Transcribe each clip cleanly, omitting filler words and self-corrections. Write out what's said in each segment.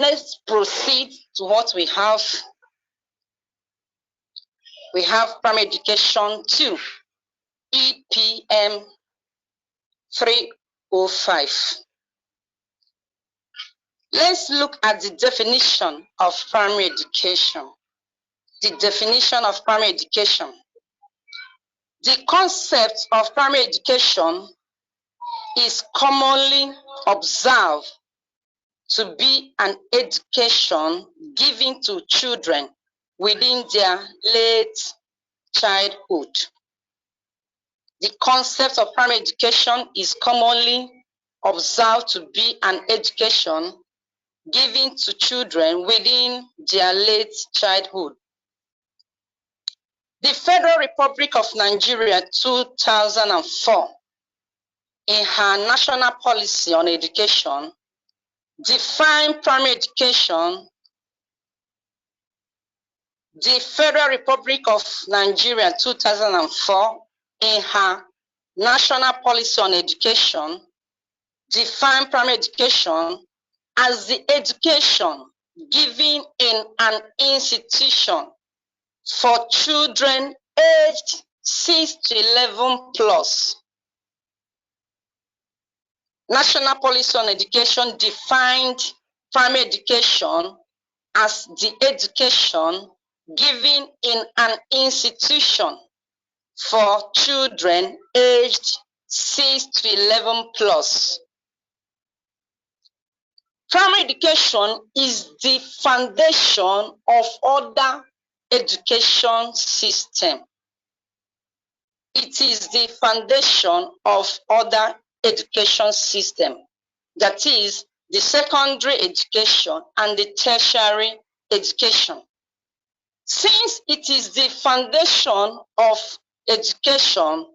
Let's proceed to what we have. We have primary education 2, EPM 305. Let's look at the definition of primary education. The definition of primary education. The concept of primary education is commonly observed to be an education given to children within their late childhood. The concept of primary education is commonly observed to be an education given to children within their late childhood. The Federal Republic of Nigeria 2004, in her national policy on education, defined primary education. The Federal Republic of Nigeria 2004, in her national policy on education, defined primary education as the education given in an institution for children aged 6 to 11 plus. National Policy on Education defined primary education as the education given in an institution for children aged 6 to 11 plus. Primary education is the foundation of other education system. It is the foundation of other education system, that is the secondary education and the tertiary education. Since it is the foundation of education,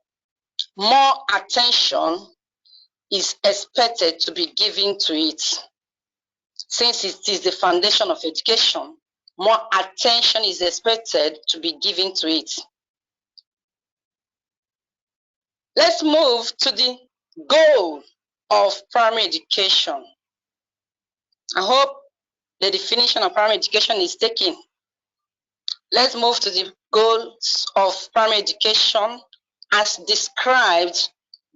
more attention is expected to be given to it. Since it is the foundation of education, more attention is expected to be given to it. Let's move to the goal of primary education. I hope the definition of primary education is taken. Let's move to the goals of primary education as described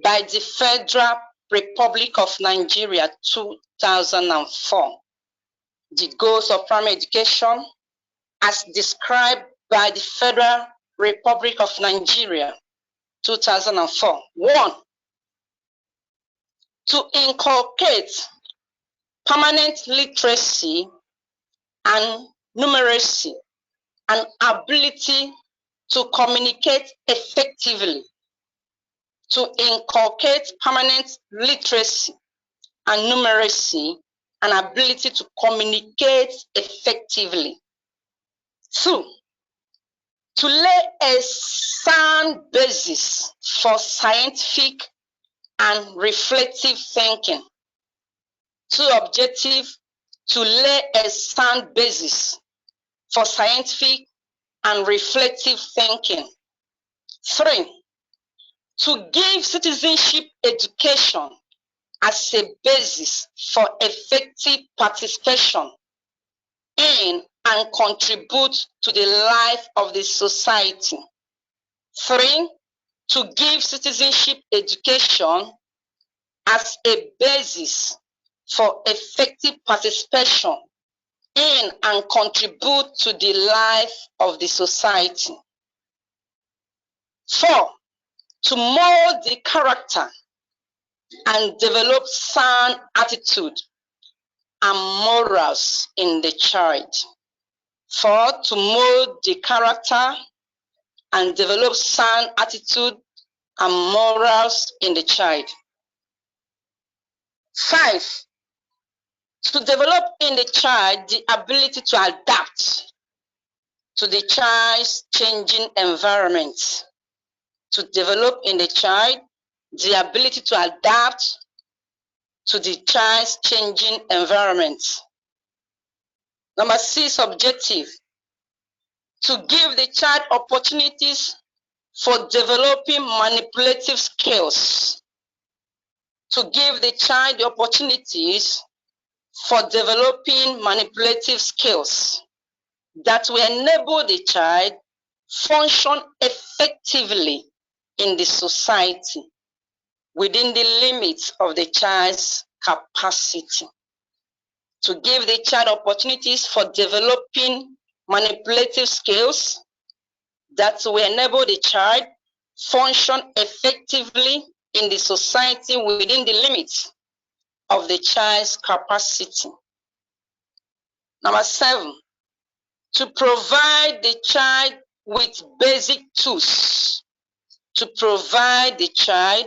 by the Federal Republic of Nigeria 2004. The goals of primary education as described by the Federal Republic of Nigeria 2004. 1. To inculcate permanent literacy and numeracy and ability to communicate effectively. To inculcate permanent literacy and numeracy and ability to communicate effectively. 2. To lay a sound basis for scientific and reflective thinking. 2. Objective: to lay a sound basis for scientific and reflective thinking. 3. To give citizenship education as a basis for effective participation in and contribute to the life of the society. 3. To give citizenship education as a basis for effective participation in and contribute to the life of the society. 4. To mold the character and develop sound attitude and morals in the child. 4. To mold the character and develop sound attitude and morals in the child. 5. To develop in the child the ability to adapt to the child's changing environment. To develop in the child the ability to adapt to the child's changing environment. Number 6, objective: to give the child opportunities for developing manipulative skills. To give the child the opportunities for developing manipulative skills that will enable the child function effectively in the society within the limits of the child's capacity. To give the child opportunities for developing manipulative skills that will enable the child function effectively in the society within the limits of the child's capacity. Number 7, to provide the child with basic tools. To provide the child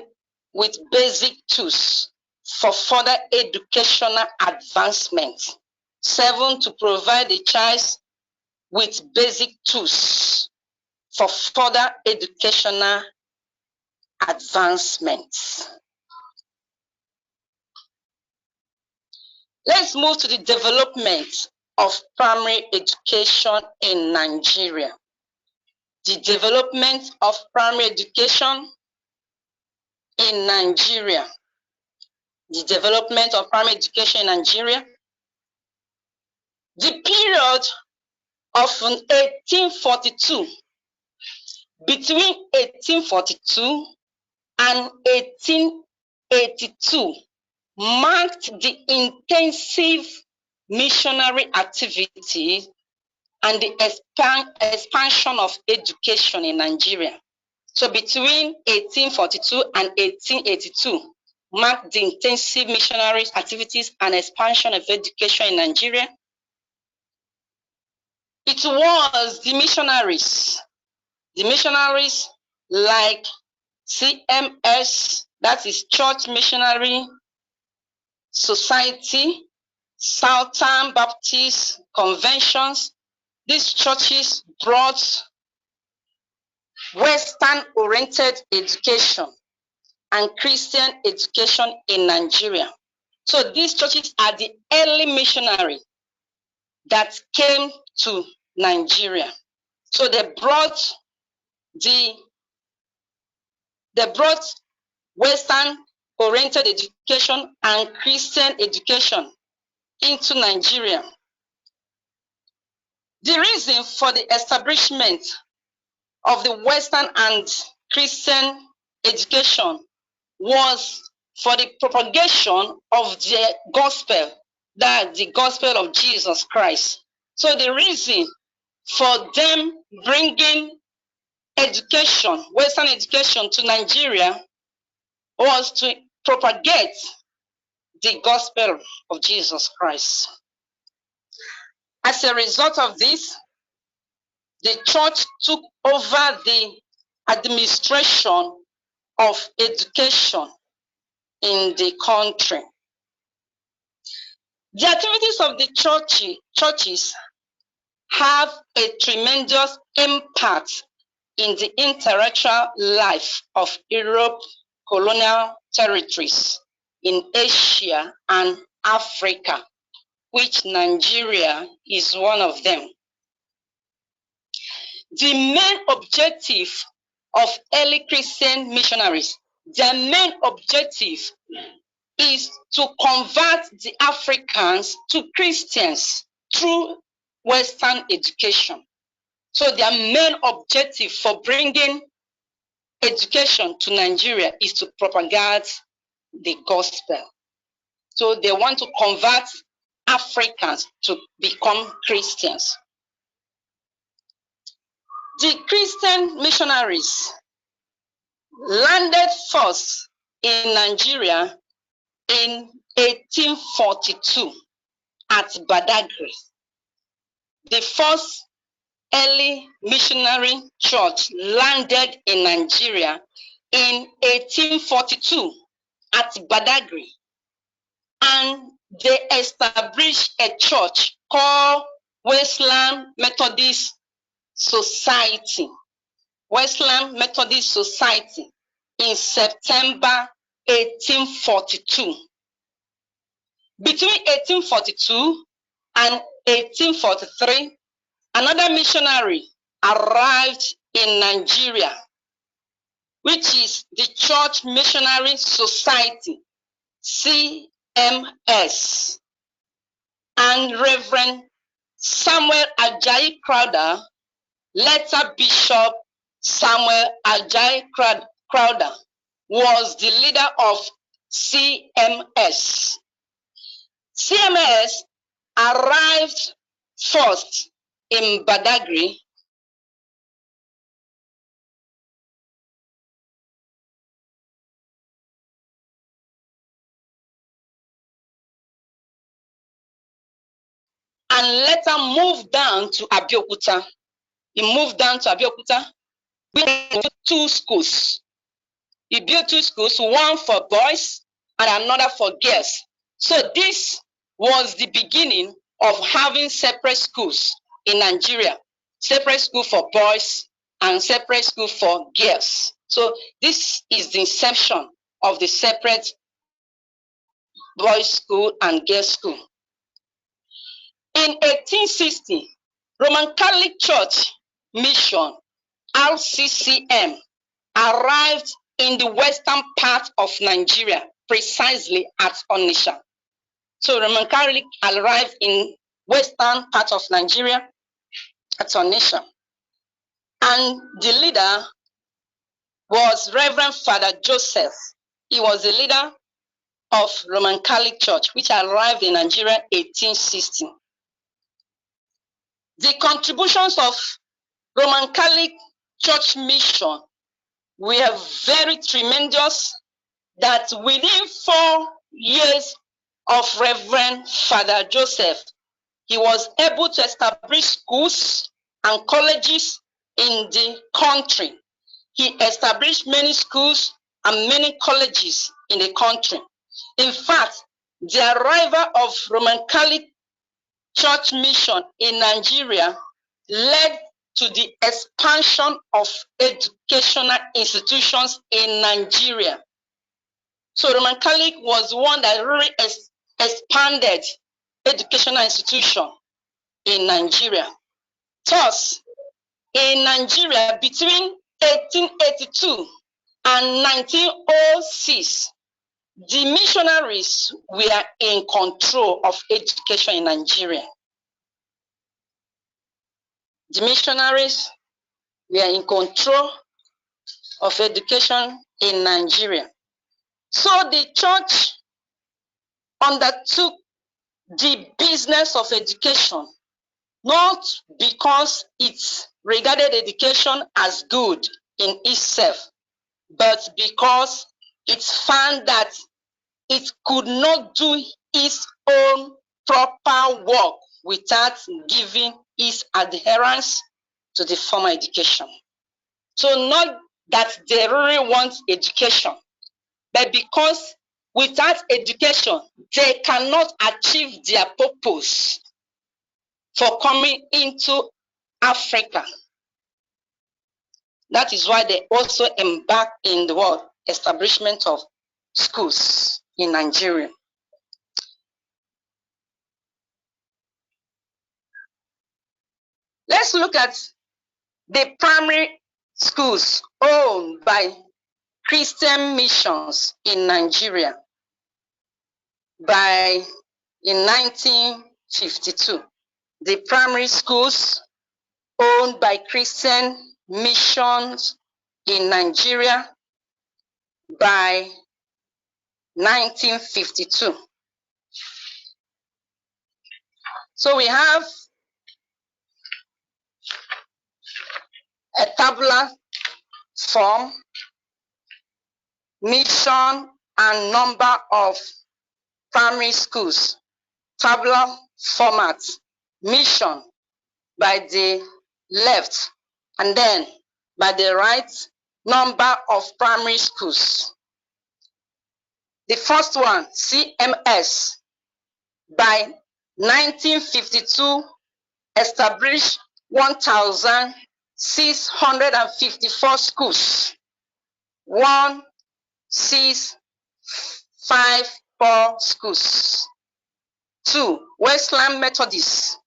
with basic tools for further educational advancement. 7, to provide the child with basic tools for further educational advancement. Let's move to the development of primary education in Nigeria. The development of primary education in Nigeria. The development of primary education in Nigeria. The period of 1842, between 1842 and 1882, marked the intensive missionary activity and the expansion of education in Nigeria. So between 1842 and 1882 marked the intensive missionary activities and expansion of education in Nigeria. It was the missionaries like CMS, that is Church Missionary Society, Southern Baptist Conventions. These churches brought Western-oriented education and Christian education in Nigeria. So these churches are the early missionary that came to Nigeria. So they brought Western-oriented education and Christian education into Nigeria. The reason for the establishment of the Western and Christian education was for the propagation of the gospel, that's the gospel of Jesus Christ. So the reason for them bringing education, Western education to Nigeria was to propagate the gospel of Jesus Christ. As a result of this, the church took over the administration of education in the country. The activities of the churches have a tremendous impact in the intellectual life of Europe colonial territories in Asia and Africa, which Nigeria is one of them. The main objective of early Christian missionaries, their main objective is to convert the Africans to Christians through Western education. So their main objective for bringing education to Nigeria is to propagate the gospel. So they want to convert Africans to become Christians. The Christian missionaries landed first in Nigeria in 1842 at Badagry. The first early missionary church landed in Nigeria in 1842 at Badagry, and they established a church called Westland Methodist Society. Westland Methodist Society in September 1842. Between 1842 and 1843, another missionary arrived in Nigeria, which is the Church Missionary Society, CMS. and Reverend Samuel Ajayi Crowther, later Bishop Samuel Ajayi Crowther, was the leader of CMS. CMS arrived first in Badagry and later moved down to Abeokuta. He moved down to Abeokuta with two schools. He built two schools, one for boys and another for girls. So this was the beginning of having separate schools in Nigeria, separate school for boys and separate school for girls. So this is the inception of the separate boys school and girls school. In 1860, Roman Catholic Church Mission, RCCM, arrived in the western part of Nigeria, precisely at Onitsha. So Roman Catholic arrived in western part of Nigeria at Onitsha. And the leader was Reverend Father Joseph. He was the leader of Roman Catholic Church, which arrived in Nigeria 1860. The contributions of Roman Catholic Church Mission were very tremendous, that within 4 years of Reverend Father Joseph, he was able to establish schools and colleges in the country. He established many schools and many colleges in the country. In fact, the arrival of Roman Catholic Church Mission in Nigeria led to the expansion of educational institutions in Nigeria. So Roman Catholic was one that really expanded educational institution in Nigeria. Thus, in Nigeria between 1882 and 1906, the missionaries were in control of education in Nigeria. The missionaries were in control of education in Nigeria. So the church undertook the business of education, not because it regarded education as good in itself, but because it found that it could not do its own proper work without giving its adherence to the formal education. So not that they really want education, but because without education, they cannot achieve their purpose for coming into Africa. That is why they also embark in the world establishment of schools in Nigeria. Let's look at the primary schools owned by Christian missions in Nigeria in 1952. The primary schools owned by Christian missions in Nigeria by 1952. So we have a tabular form, mission and number of primary schools, tabular format, mission by the left, and then by the right, number of primary schools. The first one, CMS, by 1952, established 1,654 schools, 1654 schools. 2, Westland Methodist,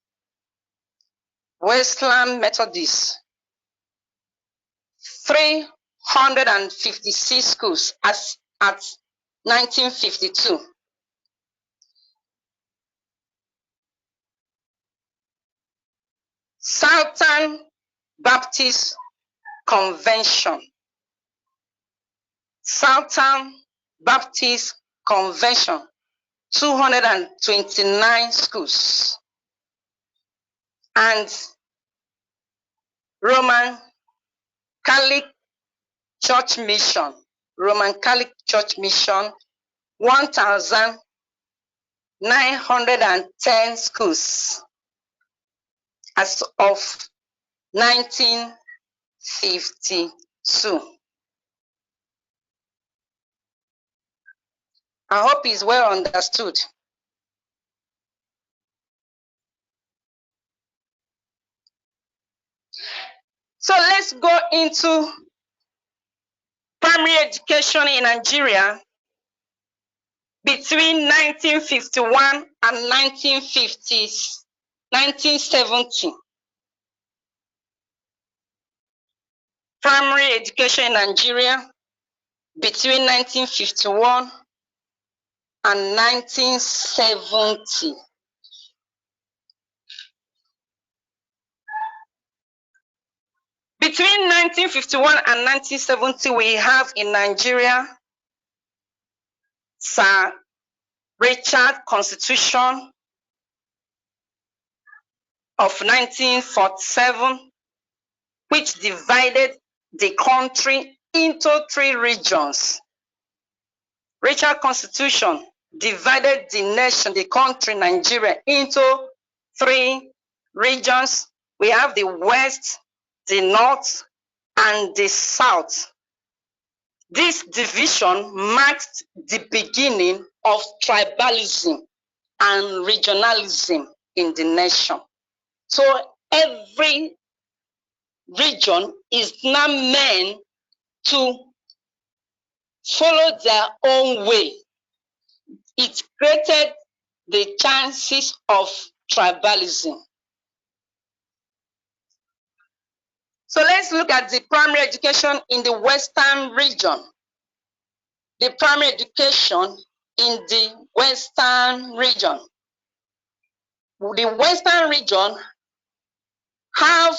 356 schools as at 1952. Southern Baptist Convention. Southern Baptist Convention, 229 schools. And Roman Catholic Church Mission, Roman Catholic Church Mission, 1,910 schools as of 1952. I hope it's well understood. So let's go into primary education in Nigeria between 1951 and 1970. Primary education in Nigeria between 1951 and 1970. Between 1951 and 1970, we have in Nigeria Sir Richard Constitution of 1947, which divided the country into 3 regions. Richard Constitution divided the nation, the country, Nigeria, into 3 regions. We have the West, the North, and the South. This division marked the beginning of tribalism and regionalism in the nation. So every region is now meant to follow their own way. It created the chances of tribalism. So let's look at the primary education in the Western region. The primary education in the Western region. The Western region have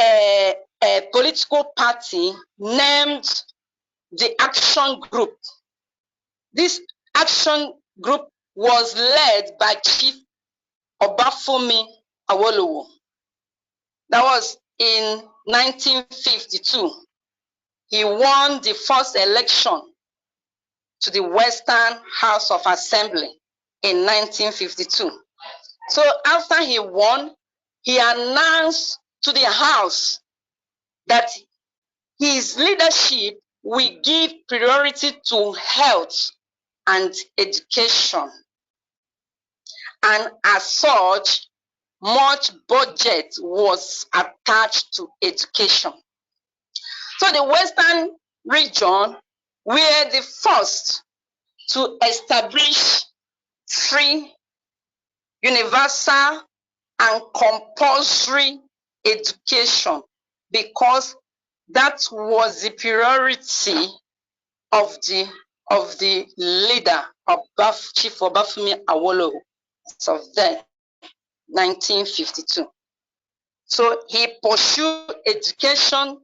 a political party named the Action Group. This Action Group was led by Chief Obafemi Awolowo. That was in 1952. He won the first election to the Western House of Assembly in 1952. So after he won, he announced to the House that his leadership will give priority to health and education. And as such, much budget was attached to education. So the Western region were the first to establish free, universal, and compulsory education because that was the priority of the leader of Chief Obafemi Awolowo of then 1952. So he pursued education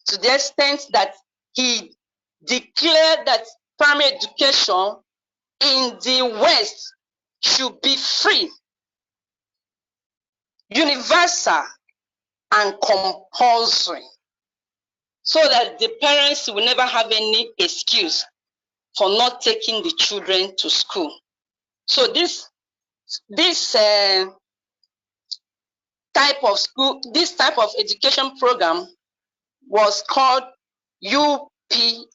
to the extent that he declared that primary education in the West should be free, universal, and compulsory, so that the parents will never have any excuse for not taking the children to school. So this type of school, this type of education program was called UPE,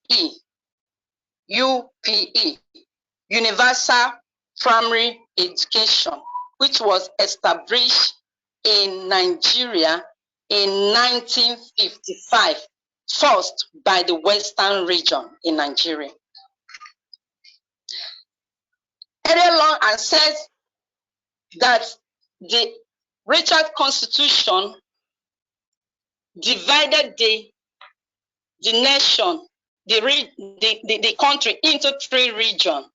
Universal Primary Education, which was established in Nigeria in 1955, first by the Western region in Nigeria. Earlier on, I said that the Richard Constitution divided the nation, the country into 3 regions: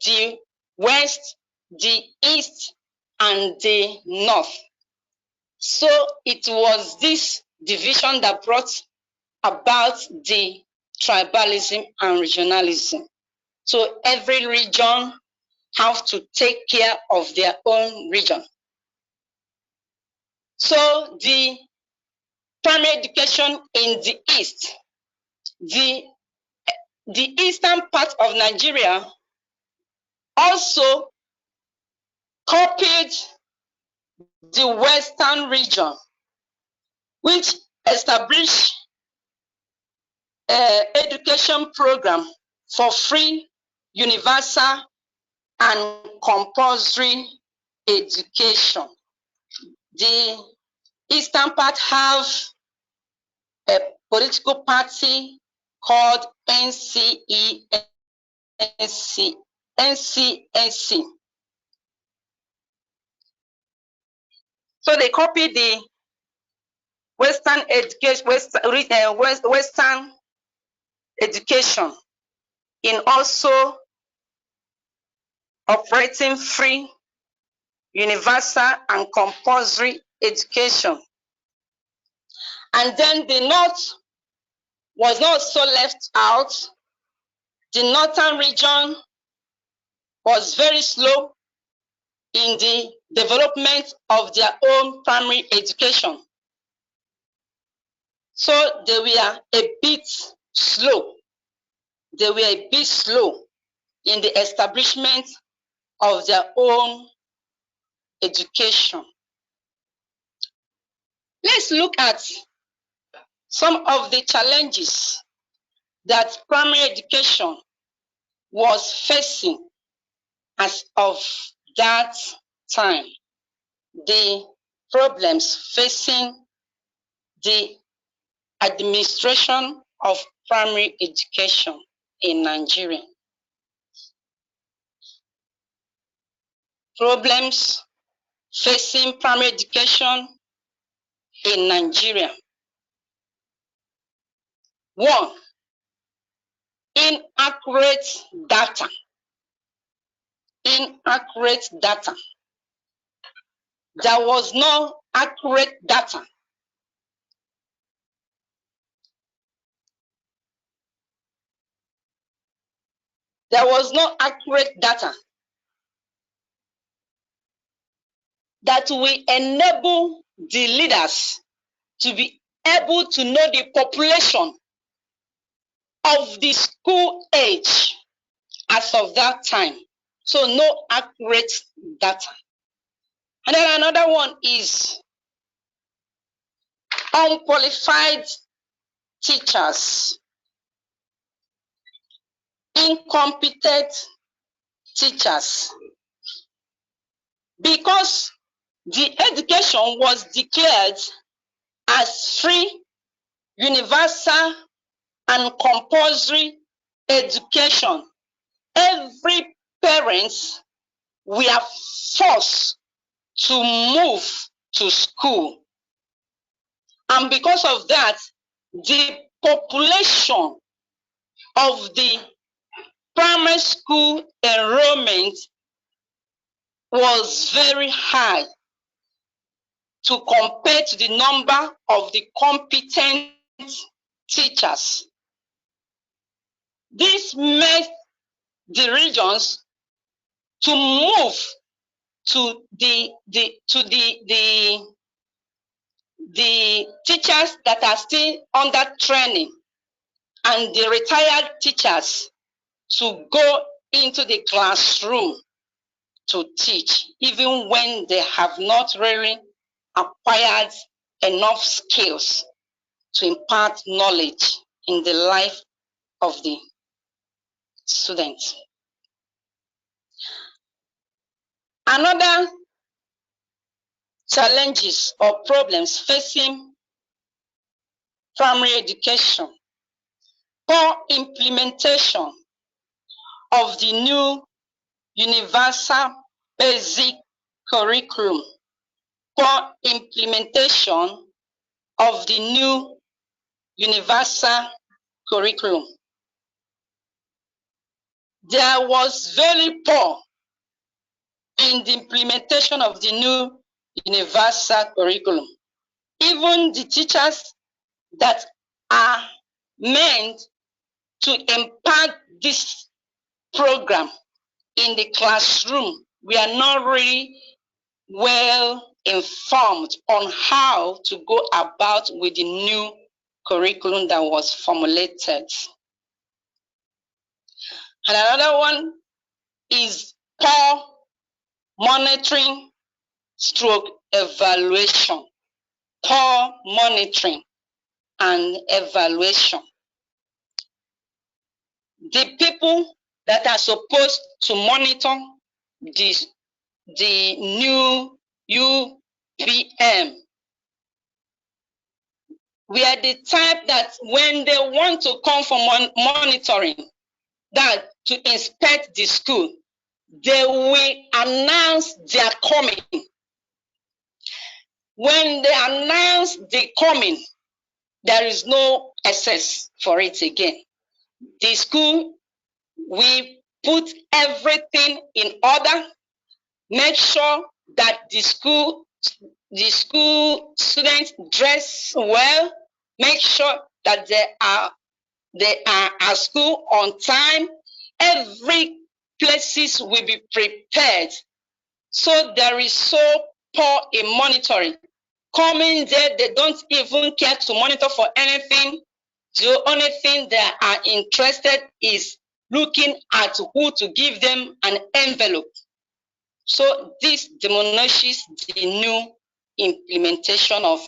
the West, the East, and the North. So it was this division that brought about the tribalism and regionalism. So every region have to take care of their own region. So the primary education in the east, the eastern part of Nigeria also copied the western region, which established education program for free, universal, and compulsory education. The eastern part have a political party called NCNC. So they copied the Western education, Western education in also operating free, universal, and compulsory education. And then the North was not so left out. The northern region was very slow in the development of their own primary education. So they were a bit slow. They were a bit slow in the establishment of their own education. Let's look at some of the challenges that primary education was facing as of that time. The problems facing the administration of primary education in Nigeria. Problems facing primary education in Nigeria. One, inaccurate data. Inaccurate data. There was no accurate data. There was no accurate data that will enable the leaders to be able to know the population of the school age as of that time. So no accurate data. And then another one is unqualified teachers, incompetent teachers. Because the education was declared as free, universal, and compulsory education, every parent were forced to move to school. And because of that, the population of the primary school enrollment was very high to compare to the number of the competent teachers. This made the regions to move to the teachers that are still under training and the retired teachers to go into the classroom to teach, even when they have not really acquired enough skills to impart knowledge in the life of the students. Another challenges or problems facing primary education: poor implementation of the new universal basic curriculum, poor implementation of the new universal curriculum. There was very poor in the implementation of the new universal curriculum. Even the teachers that are meant to impart this program in the classroom, we are not really well informed on how to go about with the new curriculum that was formulated. And another one is poor monitoring stroke evaluation. Poor monitoring and evaluation. The people that are supposed to monitor this, the new UPM, we are the type that when they want to come for monitoring, that to inspect the school, they will announce their coming. When they announce the coming, there is no access for it again. The school will put everything in order, make sure that the school students dress well, make sure that they are at school on time. Every places will be prepared. So there is so poor in monitoring. Coming there, they don't even care to monitor for anything. The only thing they are interested is looking at who to give them an envelope. So this demolishes the new implementation of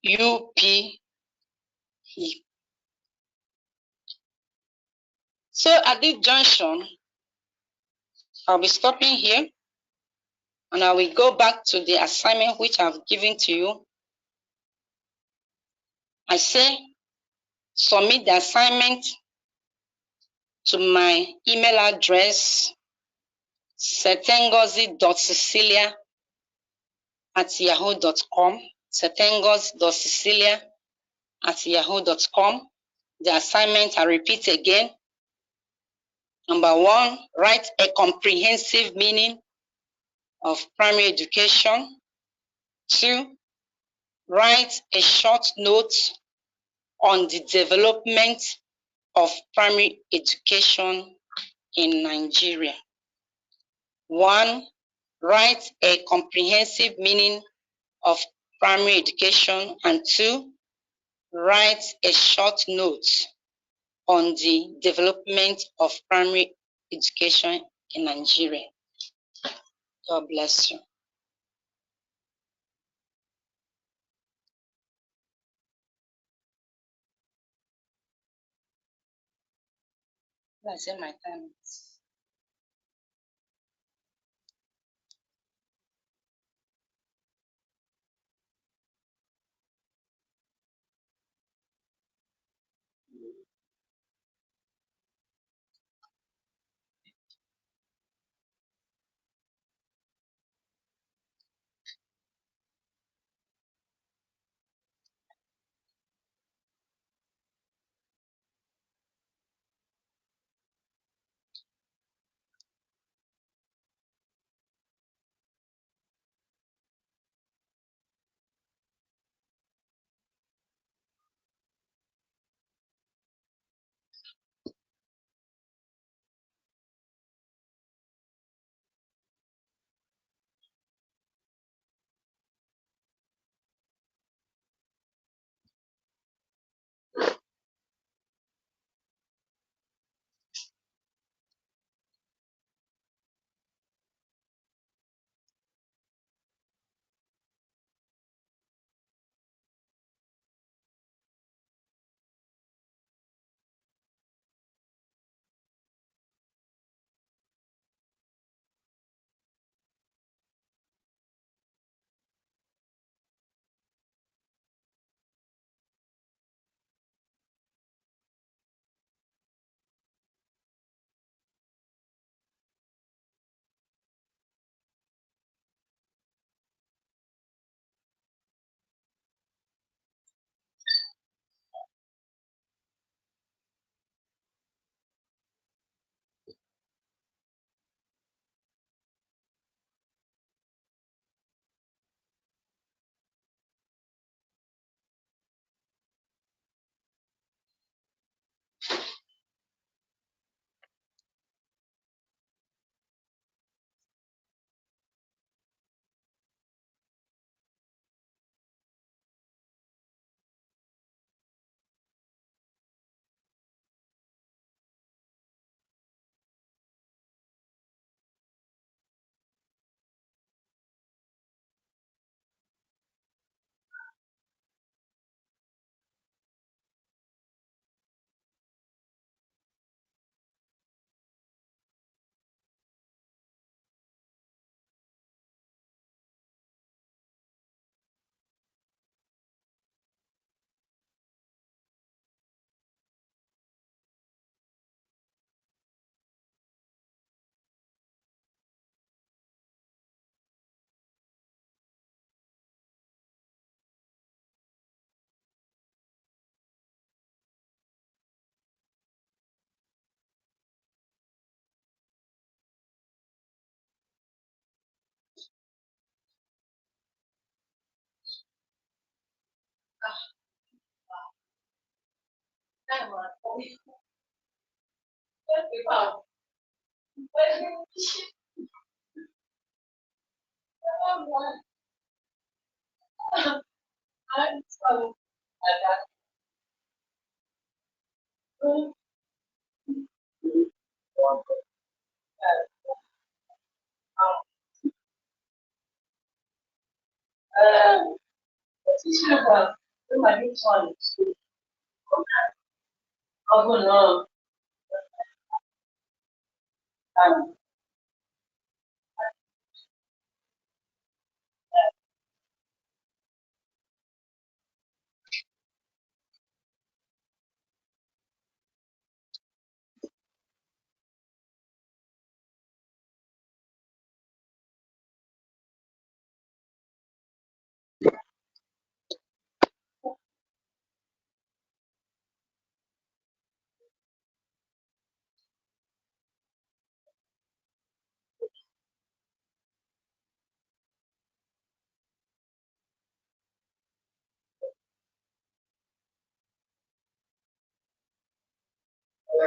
UPE. So at this junction, I'll be stopping here and I will go back to the assignment which I've given to you. I say submit the assignment to my email address setengozi.cecilia@yahoo.com. setengozi.cecilia@yahoo.com. The assignment, I repeat again. Number 1, write a comprehensive meaning of primary education. 2, write a short note on the development of primary education in Nigeria. 1, write a comprehensive meaning of primary education, and 2, write a short note on the development of primary education in Nigeria. God bless you. I say my time.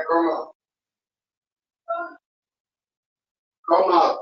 Come out. Come out.